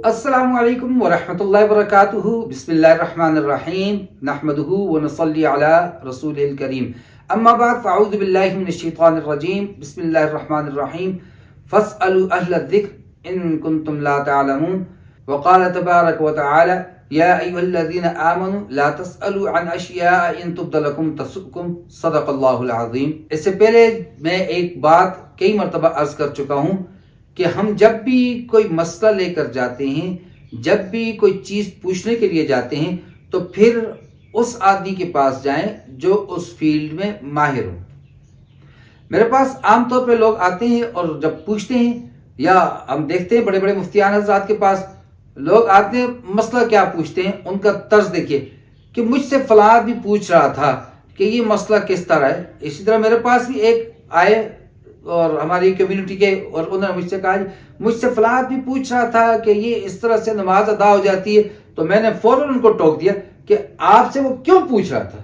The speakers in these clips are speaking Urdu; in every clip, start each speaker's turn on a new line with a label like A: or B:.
A: السلام علیکم ورحمۃ اللہ وبرکاتہ. بسم اللہ الرحمن الرحیم. نحمدہ ونصلی علی رسول الکریم. اما بعد فاعوذ باللہ من الشیطان الرجیم. بسم اللہ الرحمن الرحیم. فاسألوا اہل الذکر ان کنتم لا تعلمون. وقال تبارک وتعالی یا ایھا الذین آمنوا لا تسألوا عن اشیاء ان تبد لکم تسؤکم. صدق اللہ العظیم. اس سے پہلے میں ایک بات کئی مرتبہ عرض کر چکا ہوں کہ ہم جب بھی کوئی مسئلہ لے کر جاتے ہیں، جب بھی کوئی چیز پوچھنے کے لیے جاتے ہیں، تو پھر اس آدمی کے پاس جائیں جو اس فیلڈ میں ماہر ہو. میرے پاس عام طور پہ لوگ آتے ہیں اور جب پوچھتے ہیں، یا ہم دیکھتے ہیں بڑے بڑے مفتیان حضرات کے پاس لوگ آتے ہیں، مسئلہ کیا پوچھتے ہیں، ان کا طرز دیکھیے کہ مجھ سے فلاں آدمی پوچھ رہا تھا کہ یہ مسئلہ کس طرح ہے. اسی طرح میرے پاس بھی ایک آئے اور ہماری کمیونٹی کے، اور انہوں نے مجھ سے کہا مجھ سے فلاں آدمی پوچھ رہا تھا کہ یہ اس طرح سے نماز ادا ہو جاتی ہے. تو میں نے فوراً ان کو ٹوک دیا کہ آپ سے وہ کیوں پوچھ رہا تھا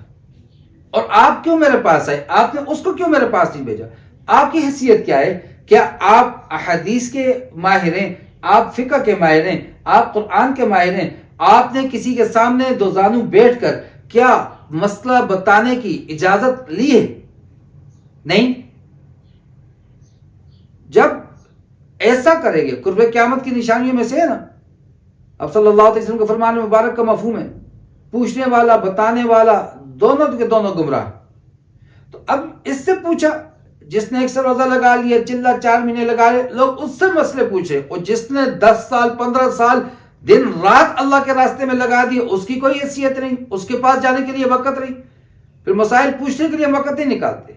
A: اور آپ کیوں میرے پاس آئے، آپ نے اس کو کیوں میرے پاس نہیں بھیجا، آپ کی حیثیت کیا ہے؟ کیا آپ احادیث کے ماہر ہیں، آپ فقہ کے ماہر ہیں، آپ قرآن کے ماہر ہیں؟ آپ نے کسی کے سامنے دو زانو بیٹھ کر کیا مسئلہ بتانے کی اجازت لی ہے؟ نہیں. جب ایسا کریں گے، قرب قیامت کی نشانیوں میں سے ہے نا، اب صلی اللہ علیہ وسلم کے فرمان مبارک کا مفہوم ہے پوچھنے والا بتانے والا دونوں کے دونوں گمراہ. تو اب اس سے پوچھا، جس نے ایک سال روزہ لگا لیا، چلا 4 مہینے لگا لے، لوگ اس سے مسئلے پوچھے، اور جس نے 10 سال 15 سال دن رات اللہ کے راستے میں لگا دیے، اس کی کوئی حیثیت نہیں، اس کے پاس جانے کے لیے وقت نہیں. پھر مسائل پوچھنے کے لیے وقت نہیں نکالتے.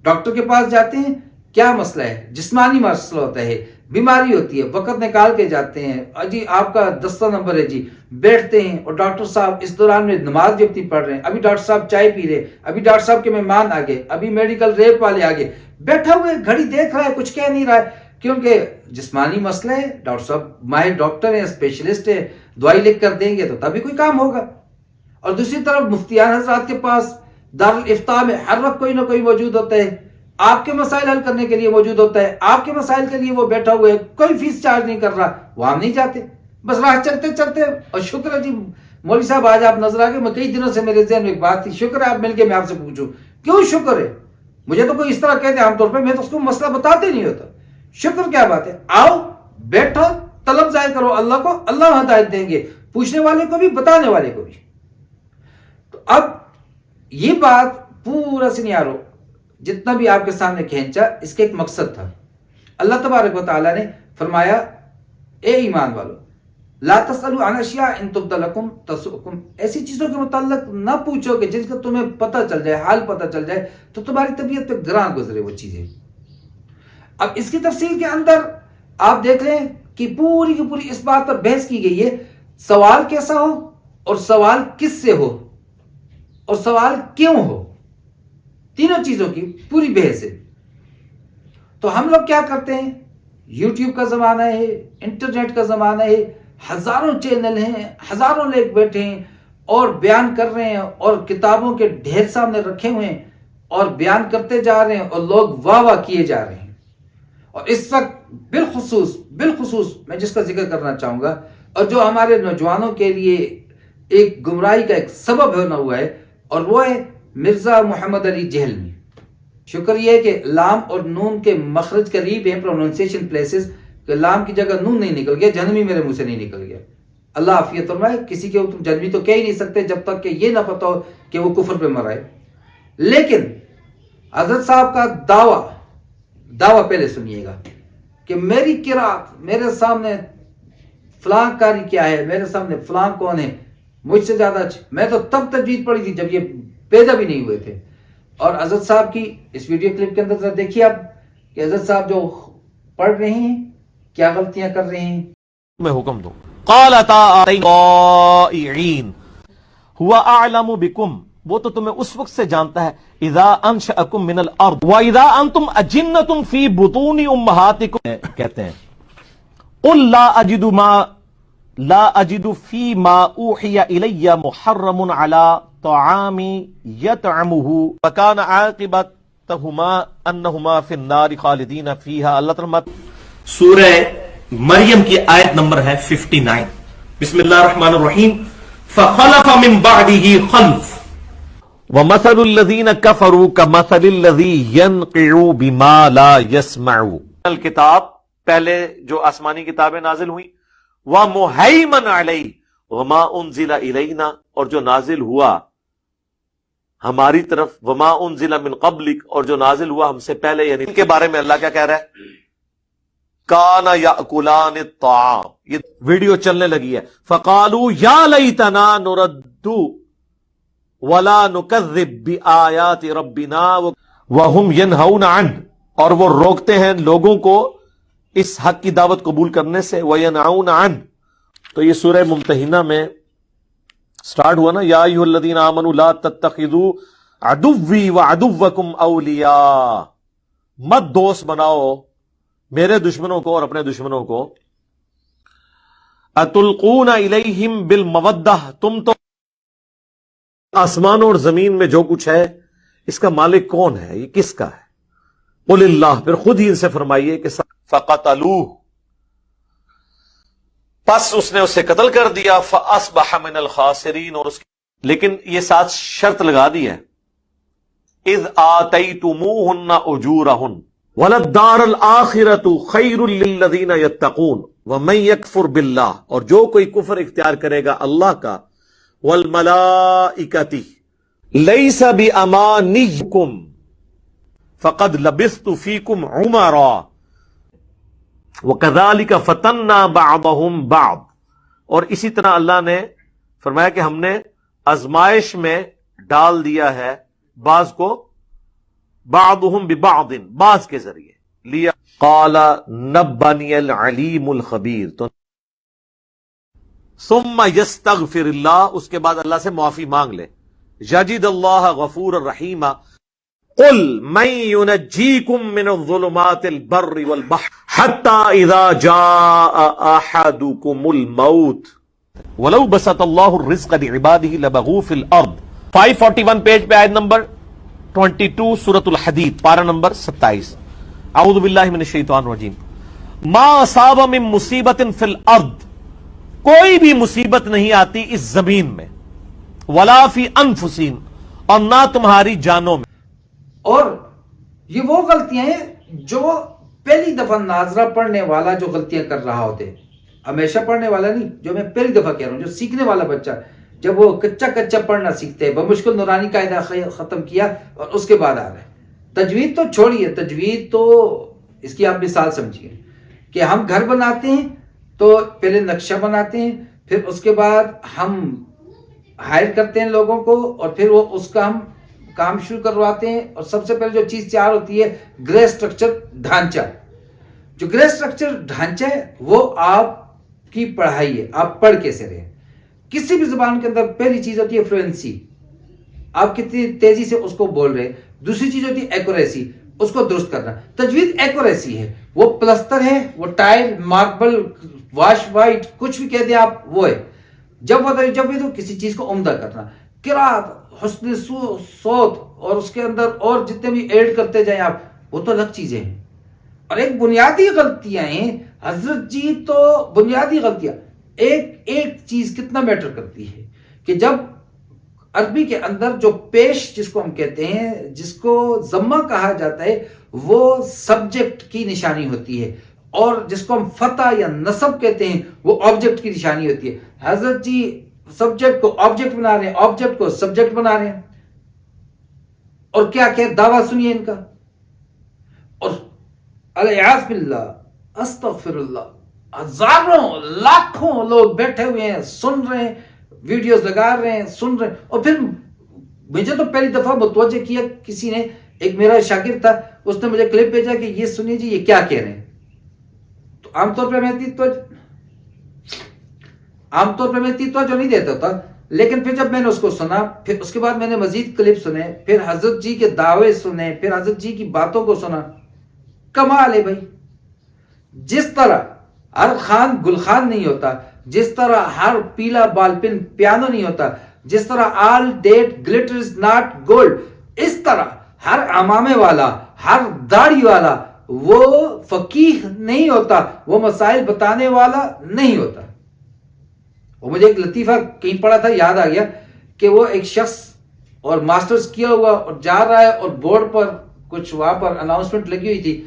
A: ڈاکٹر کے پاس جاتے ہیں، کیا مسئلہ ہے، جسمانی مسئلہ ہوتا ہے، بیماری ہوتی ہے، وقت نکال کے جاتے ہیں، جی آپ کا 10واں نمبر ہے، جی بیٹھتے ہیں، اور ڈاکٹر صاحب اس دوران میں نماز بھی اپنی پڑھ رہے ہیں، ابھی ڈاکٹر صاحب چائے پی رہے، ابھی ڈاکٹر صاحب کے مہمان آگے، ابھی میڈیکل ریپ والے آگے، بیٹھا ہوئے گھڑی دیکھ رہا ہے، کچھ کہہ نہیں رہا ہے، کیونکہ جسمانی مسئلہ ہے. ڈاکٹر صاحب ماہر ڈاکٹر ہیں، اسپیشلسٹ ہیں، دوائی لکھ کر دیں گے تو تبھی کوئی کام ہوگا. اور دوسری طرف مفتیان حضرات کے پاس دارالافتاء میں ہر وقت کوئی نہ کوئی موجود ہوتا ہے، آپ کے مسائل حل کرنے کے لیے موجود ہوتا ہے، آپ کے مسائل کے لیے وہ بیٹھا ہوا ہے، کوئی فیس چارج نہیں کر رہا، وہ ہم نہیں جاتے. بس راہ چلتے چلتے، اور شکر ہے جی مولوی صاحب آج آپ نظر آ گئے. میں کئی دنوں سے میرے ذہن میں ایک بات تھی، شکر ہے آپ مل کے میں آپ سے پوچھوں. کیوں شکر ہے؟ مجھے تو کوئی اس طرح کہتے عام طور پہ، میں تو اس کو مسئلہ بتاتے نہیں ہوتا. شکر کیا بات ہے، آؤ بیٹھو، طلب ظاہر کرو اللہ کو، اللہ ہدایت دیں گے، پوچھنے والے کو بھی بتانے والے کو بھی. تو اب یہ بات پورا سینیارو جتنا بھی آپ کے سامنے کھینچا، اس کے ایک مقصد تھا. اللہ تبارک و تعالیٰ نے فرمایا اے ایمان والو لا تسألوا عن اشیاء ان تبد لکم تسؤکم. ایسی چیزوں کے متعلق نہ پوچھو کہ جس کا تمہیں پتہ چل جائے، حال پتہ چل جائے تو تمہاری طبیعت پہ گراں گزرے وہ چیزیں. اب اس کی تفسیر کے اندر آپ دیکھ لیں کہ پوری کی پوری اس بات پر بحث کی گئی ہے، سوال کیسا ہو، اور سوال کس سے ہو، اور سوال کیوں ہو. تینوں چیزوں کی پوری بحث ہے. تو ہم لوگ کیا کرتے ہیں، یوٹیوب کا زمانہ ہے، انٹرنیٹ کا زمانہ ہے، ہزاروں چینل ہیں، ہزاروں لوگ بیٹھے ہیں اور بیان کر رہے ہیں، اور کتابوں کے ڈھیر سامنے رکھے ہوئے ہیں اور بیان کرتے جا رہے ہیں، اور لوگ واہ واہ کیے جا رہے ہیں. اور اس وقت بالخصوص میں جس کا ذکر کرنا چاہوں گا، اور جو ہمارے نوجوانوں کے لیے ایک گمراہی کا ایک سبب ہونا ہوا ہے، اور وہ ہے مرزا محمد علی جہلمی. شکر یہ ہے کہ لام اور نون کے مخرج قریب ہیں، پروننسیشن پلیسز، کہ لام کی جگہ نون نہیں نکل گیا، جہنمی میرے منہ سے نہیں نکل گیا. اللہ عافیت فرمائے. کسی کے تم جہنمی تو کہہ ہی نہیں سکتے جب تک کہ یہ نہ پتا ہو کہ وہ کفر پہ مرائے. لیکن حضرت صاحب کا دعویٰ پہلے سنیے گا کہ میری قرات، میرے سامنے فلاں کاری کیا ہے، میرے سامنے فلاں کون ہے، مجھ سے زیادہ میں تو تب تجوید پڑھی تھی جب یہ پیدا بھی نہیں ہوئے تھے. اور حضرت صاحب کی اس ویڈیو کلپ کے اندر ذرا دیکھیے آپ کہ حضرت صاحب جو پڑھ رہے ہیں کیا غلطیاں کر رہے ہیں.
B: میں حکم دوں قالتا طائعین ہوا اعلم بکم، وہ تو تمہیں اس وقت سے جانتا ہے اذا انشأکم من الارض واذا انتم اجنۃ فی بطون امہاتکم، کہتے ہیں قل لا اجد فی ما اوحی الی محرم علی طعام یطعمہ فکان عاقبتہما انہما فی النار خالدین فیہا. اللہ تعالیٰ سورہ مریم کی آیت نمبر ہے 59. بسم اللہ الرحمن الرحیم. فخلف من بعده خلف ومثل الذين كفروا كمثل الذي ينقع بما لا يسمع. الکتاب پہلے جو آسمانی کتابیں نازل ہوئیں، ومهيمن علیہ وما انزل الینا، اور جو نازل ہوا ہماری طرف، وما انزل من قبلک، اور جو نازل ہوا ہم سے پہلے، یعنی ان کے بارے میں اللہ کیا کہہ رہا ہے؟ کانا یاکلان الطعام. یہ ویڈیو چلنے لگی ہے. فقالوا یا لیتنا نرد ولا نکذب بآیات ربنا وهم ينهون عنه، اور وہ روکتے ہیں لوگوں کو اس حق کی دعوت قبول کرنے سے. وینعون عنه، تو یہ سورہ ممتحنہ میں سٹارٹ ہوا نا، یا ایھا الذین آمنوا لا تتخذوا عدوی وعدوکم اولیاء، مت دوست بناؤ میرے دشمنوں کو اور اپنے دشمنوں کو. اتلقون الیہم بالمودہ، تم تو آسمانوں اور زمین میں جو کچھ ہے اس کا مالک کون ہے؟ یہ کس کا ہے؟ قل اللہ، پھر خود ہی ان سے فرمائیے کہ فقتلوہ، پس اس نے اسے قتل کر دیا. فاصبح من الخاسرین، اور اس لیکن یہ ساتھ شرط لگا دی ہے، اذ آتیتموہن اجورہن وَلَلدَّارُ الْآخِرَةُ خَيْرٌ لِلَّذِينَ يَتَّقُونَ وَمَن يَكْفُرْ بِاللَّهِ، اور جو کوئی کفر اختیار کرے گا اللہ کا، وَالْمَلَائِكَةِ لَيْسَ بِأَمَانِيِّكُمْ فَقَدْ لَبِثْتُ فِيكُمْ عُمَرًا وَكَذَلِكَ فَتَنَّا بَعْضَهُمْ بَعْض. اور اسی طرح اللہ نے فرمایا کہ ہم نے آزمائش میں ڈال دیا ہے بعض کو، بعضهم ببعض، بعض کے ذریعے. لیا قال نبنی العلیم الخبیر، تو ثم یستغفر اللہ، اس کے بعد اللہ سے معافی مانگ لے. یجد اللہ غفور الرحیم. قل من ینجیکم من الظلمات البر والبحر حتی اذا جاء احدکم الموت ولو بسط اللہ الرزق لعباده لبغوا فی الارض. 541 پیج پہ آیت نمبر 22 سورۃ الحدید، پارہ نمبر 27. اعوذ باللہ من الشیطان الرجیم. ما اصاب من مصیبت فی الارض، کوئی بھی مصیبت نہیں آتی اس زمین میں، ولا فی انفسہم، اور نہ تمہاری جانوں میں.
A: اور یہ وہ غلطیاں ہیں جو پہلی دفعہ ناظرہ پڑھنے والا جو غلطیاں کر رہا ہوتے، ہمیشہ پڑھنے والا نہیں، جو میں پہلی دفعہ کہہ رہا ہوں، جو سیکھنے والا بچہ جب وہ کچا پڑھنا سیکھتے ہیں، بمشکل نورانی قاعدہ ختم کیا اور اس کے بعد آ رہے. تجوید تو چھوڑیے، تجوید تو اس کی آپ مثال سمجھیے کہ ہم گھر بناتے ہیں تو پہلے نقشہ بناتے ہیں، پھر اس کے بعد ہم ہائر کرتے ہیں لوگوں کو، اور پھر وہ اس کا ہم کام شروع کرواتے ہیں. اور سب سے پہلے جو چیز تیار ہوتی ہے گرے سٹرکچر، ڈھانچہ. جو گرے سٹرکچر ڈھانچہ ہے وہ آپ کی پڑھائی ہے، آپ پڑھ کیسے رہے. کسی بھی زبان کے اندر پہلی چیز ہوتی ہے فلوئنسی، آپ کتنی تیزی سے اس کو بول رہے. دوسری چیز ہوتی ہے ایکوریسی، اس کو درست کرنا. تجوید ایکوریسی ہے، وہ پلستر ہے، وہ ٹائل، ماربل، واش وائٹ، کچھ بھی کہہ دیں آپ، وہ ہے. جب وہ تو کسی چیز کو عمدہ کرنا. قرات، حسن صوت، اور اس کے اندر اور جتنے بھی ایڈ کرتے جائیں آپ، وہ تو الگ چیزیں ہیں. اور ایک بنیادی غلطیاں ہیں حضرت جی، تو بنیادی غلطیاں ایک چیز کتنا میٹر کرتی ہے کہ جب عربی کے اندر جو پیش جس کو ہم کہتے ہیں، جس کو ضمہ کہا جاتا ہے، وہ سبجیکٹ کی نشانی ہوتی ہے، اور جس کو ہم فتح یا نصب کہتے ہیں وہ آبجیکٹ کی نشانی ہوتی ہے. حضرت جی سبجیکٹ کو آبجیکٹ بنا رہے ہیں، آبجیکٹ کو سبجیکٹ بنا رہے ہیں. اور کیا دعویٰ سنیے ان کا. اور الیاذ باللہ، استغفر اللہ، ہزاروں لاکھوں لوگ بیٹھے ہوئے ہیں، سن رہے ہیں، ویڈیوز لگا رہے ہیں، سن رہے ہیں. اور پھر مجھے تو پہلی دفعہ متوجہ کیا کسی نے، ایک میرا شاگرد تھا، اس نے مجھے کلپ بھیجا کہ یہ سنیے جی یہ کیا کہہ رہے ہیں. تو عام طور پہ میں توجہ نہیں دیتا تھا، لیکن پھر جب میں نے اس کو سنا، پھر اس کے بعد میں نے مزید کلپ سنے، پھر حضرت جی کے دعوے سنے، پھر حضرت جی کی باتوں کو سنا. کمال ہے بھائی. جس طرح ہر خان گلخان نہیں ہوتا، جس طرح ہر پیلا بال پن پیانو نہیں ہوتا، جس طرح all that glitter is not gold, اس طرح ہر امامے والا، ہر داڑھی والا وہ فقیہ نہیں ہوتا، وہ مسائل بتانے والا نہیں ہوتا. اور مجھے ایک لطیفہ کہیں پڑھا تھا، یاد آ گیا کہ وہ ایک شخص اور ماسٹرز کیا ہوا اور جا رہا ہے اور بورڈ پر کچھ وہاں پر اناؤنسمنٹ لگی ہوئی تھی،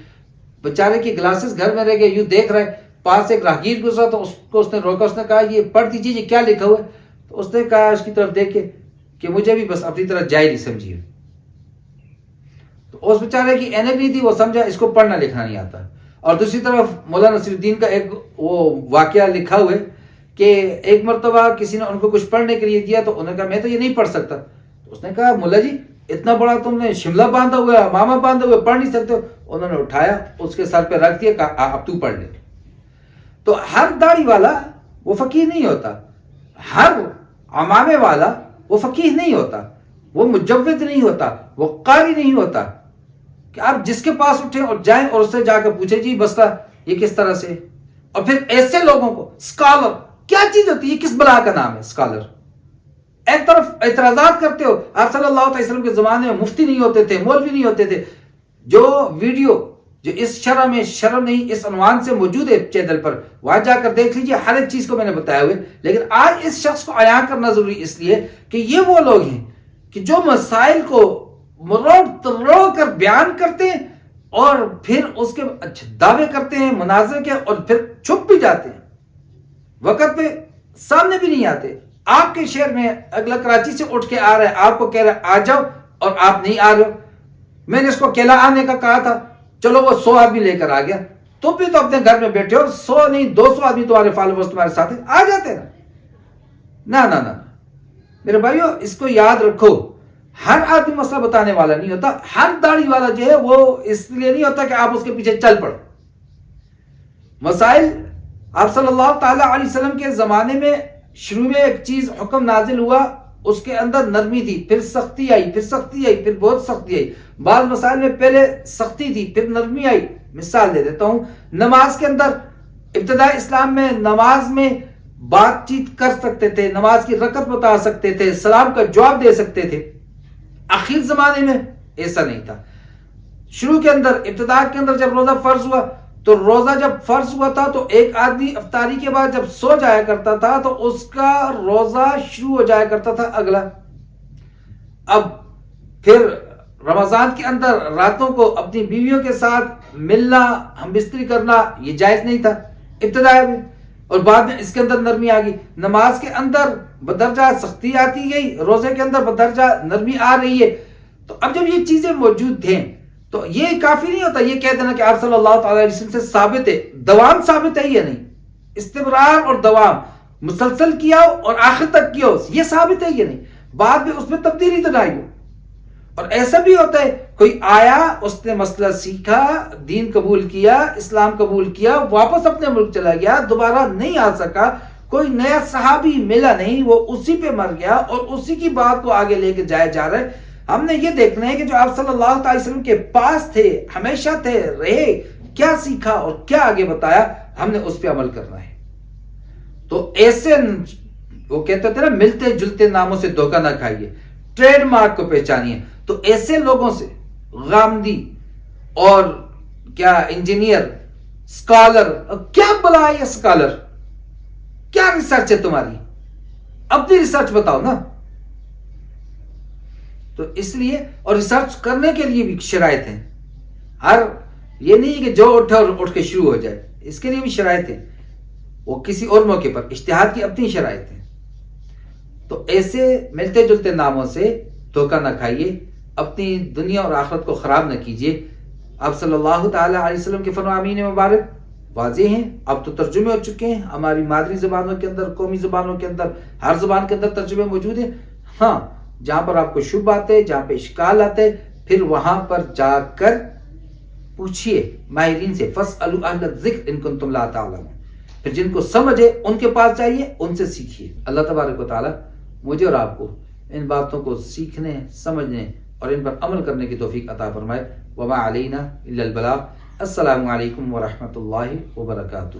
A: بیچارے کی گلاسز گھر میں رہ گئے، یوں دیکھ رہے، پاس ایک راہگیر گزرا تو اس کو اس نے روکا، اس نے کہا یہ پڑھ دیجیے یہ کیا لکھا ہوا ہے. تو اس نے کہا اس کی طرف دیکھ کے کہ مجھے بھی بس اپنی طرح جائز نہیں سمجھیے. تو اس بیچارے کی اینک نہیں تھی، وہ سمجھا اس کو پڑھنا لکھنا نہیں آتا. اور دوسری طرف مولانا نصیر الدین کا ایک وہ واقعہ لکھا ہوا ہے کہ ایک مرتبہ کسی نے ان کو کچھ پڑھنے کے لیے دیا تو انہوں نے کہا میں تو یہ نہیں پڑھ سکتا. تو اس نے کہا ملا جی اتنا بڑا تم نے شملہ باندھا ہوا ہے، امامہ باندھا ہوا ہے، پڑھ نہیں سکتے ہو. انہوں نے اٹھایا اس کے سر پہ رکھ دیا، کہا اب تو پڑھ لے. تو ہر داڑھی والا وہ فقیہ نہیں ہوتا، ہر عمامے والا وہ فقیہ نہیں ہوتا، وہ مجود نہیں ہوتا، وہ قاری نہیں ہوتا کہ آپ جس کے پاس اٹھیں اور جائیں اور اس سے جا کر پوچھیں جی مسئلہ یہ کس طرح سے. اور پھر ایسے لوگوں کو اسکالر کیا چیز ہوتی ہے، کس بلا کا نام ہے اسکالر. ایک طرف اعتراضات کرتے ہو، آپ صلی اللہ علیہ وسلم کے زمانے میں مفتی نہیں ہوتے تھے، مولوی نہیں ہوتے تھے. جو ویڈیو جو اس شرح میں شرم نہیں اس عنوان سے موجود ہے چینل پر، وہاں جا کر دیکھ لیجیے، ہر ایک چیز کو میں نے بتایا ہوئے. لیکن آج اس شخص کو عیاں کرنا ضروری اس لیے کہ یہ وہ لوگ ہیں کہ جو مسائل کو مروڑ تروڑ کر بیان کرتے ہیں اور پھر اس کے دعوے کرتے ہیں مناظرے کے، اور پھر چھپ بھی جاتے ہیں، وقت پہ سامنے بھی نہیں آتے. آپ کے شہر میں اگلا کراچی سے اٹھ کے آ رہا ہے، آپ کو کہہ رہا ہے آ جاؤ اور آپ نہیں آ رہے ہو. میں نے اس کو اکیلا آنے کا کہا تھا، چلو وہ 100 آدمی لے کر آ گیا. تم بھی تو اپنے گھر میں بیٹھے ہو، 100 نہیں 200 آدمی تمہارے فالوورز تمہارے ساتھ ہیں، آ جاتے نا. نہ میرے بھائیو اس کو یاد رکھو، ہر آدمی مسئلہ بتانے والا نہیں ہوتا. ہر داڑھی والا جو ہے وہ اس لیے نہیں ہوتا کہ آپ اس کے پیچھے چل پڑو. مسائل آپ صلی اللہ تعالی علیہ وسلم کے زمانے میں شروع میں ایک چیز حکم نازل ہوا، اس کے اندر نرمی تھی، پھر سختی آئی، پھر سختی آئی، پھر بہت سختی آئی. بعض مسائل میں پہلے سختی تھی پھر نرمی آئی. مثال دے دیتا ہوں، نماز کے اندر ابتدائی اسلام میں نماز میں بات چیت کر سکتے تھے، نماز کی رکعت بتا سکتے تھے، سلام کا جواب دے سکتے تھے. آخر زمانے میں ایسا نہیں تھا. شروع کے اندر ابتدا کے اندر جب روزہ فرض ہوا تو روزہ جب فرض ہوا تھا تو ایک آدمی افطاری کے بعد جب سو جایا کرتا تھا تو اس کا روزہ شروع ہو جایا کرتا تھا اگلا. اب پھر رمضان کے اندر راتوں کو اپنی بیویوں کے ساتھ ملنا، ہم بستری کرنا یہ جائز نہیں تھا ابتدائی میں، اور بعد میں اس کے اندر نرمی آ گئی. نماز کے اندر بدرجہ سختی آتی گئی، روزے کے اندر بدرجہ نرمی آ رہی ہے. تو اب جب یہ چیزیں موجود تھیں تو یہ کافی نہیں ہوتا یہ کہہ دینا کہ آپ صلی اللہ تعالی علیہ وسلم سے ثابت ہے. دوام ثابت ہے یہ نہیں، استمرار اور دوام مسلسل کیا اور آخر تک کیا یہ ثابت ہے یہ نہیں. بعد میں اس میں تبدیلی تو نہیں ہو. اور ایسا بھی ہوتا ہے کوئی آیا، اس نے مسئلہ سیکھا، دین قبول کیا، اسلام قبول کیا، واپس اپنے ملک چلا گیا، دوبارہ نہیں آ سکا، کوئی نیا صحابی ملا نہیں، وہ اسی پہ مر گیا اور اسی کی بات کو آگے لے کے جایا جا رہا ہے. ہم نے یہ دیکھنا ہے کہ جو آپ صلی اللہ علیہ وسلم کے پاس تھے، ہمیشہ تھے، رہے، کیا سیکھا اور کیا آگے بتایا، ہم نے اس پہ عمل کرنا ہے. تو ایسے وہ کہتے تھے نا ملتے جلتے ناموں سے دھوکہ نہ کھائیے، ٹریڈ مارک کو پہچانیے. تو ایسے لوگوں سے غامدی اور کیا انجینئر، اسکالر، کیا بلا ہے اسکالر، کیا ریسرچ ہے تمہاری، اپنی ریسرچ بتاؤ نا. تو اس لیے اور ریسرچ کرنے کے لیے بھی شرائط ہیں. ہر یہ نہیں کہ جو اٹھے اور اٹھ کے شروع ہو جائے، اس کے لیے بھی شرائط ہیں، وہ کسی اور موقع پر اجتہاد کی اپنی شرائط ہیں. تو ایسے ملتے جلتے ناموں سے دھوکہ نہ کھائیے، اپنی دنیا اور آخرت کو خراب نہ کیجیے. آپ صلی اللہ تعالی علیہ وسلم کے فرمانین مبارک واضح ہیں، اب تو ترجمے ہو چکے ہیں ہماری مادری زبانوں کے اندر، قومی زبانوں کے اندر، ہر زبان کے اندر ترجمے موجود ہیں. ہاں جہاں پر آپ کو شبہ آتے، جہاں پہ اشکال آتے، پھر وہاں پر جا کر پوچھئے ماہرین سے، فَاسْأَلُوا أَهْلَ الذِّكْرِ إِن كُنتُمْ لَا تَعْلَمُونَ. پھر جن کو سمجھے ان کے پاس جائیے، ان سے سیکھیے. اللہ تبارک و تعالی مجھے اور آپ کو ان باتوں کو سیکھنے، سمجھنے اور ان پر عمل کرنے کی توفیق عطا فرمائے. وما علینا الا البلاغ. السلام علیکم ورحمۃ اللہ وبرکاتہ.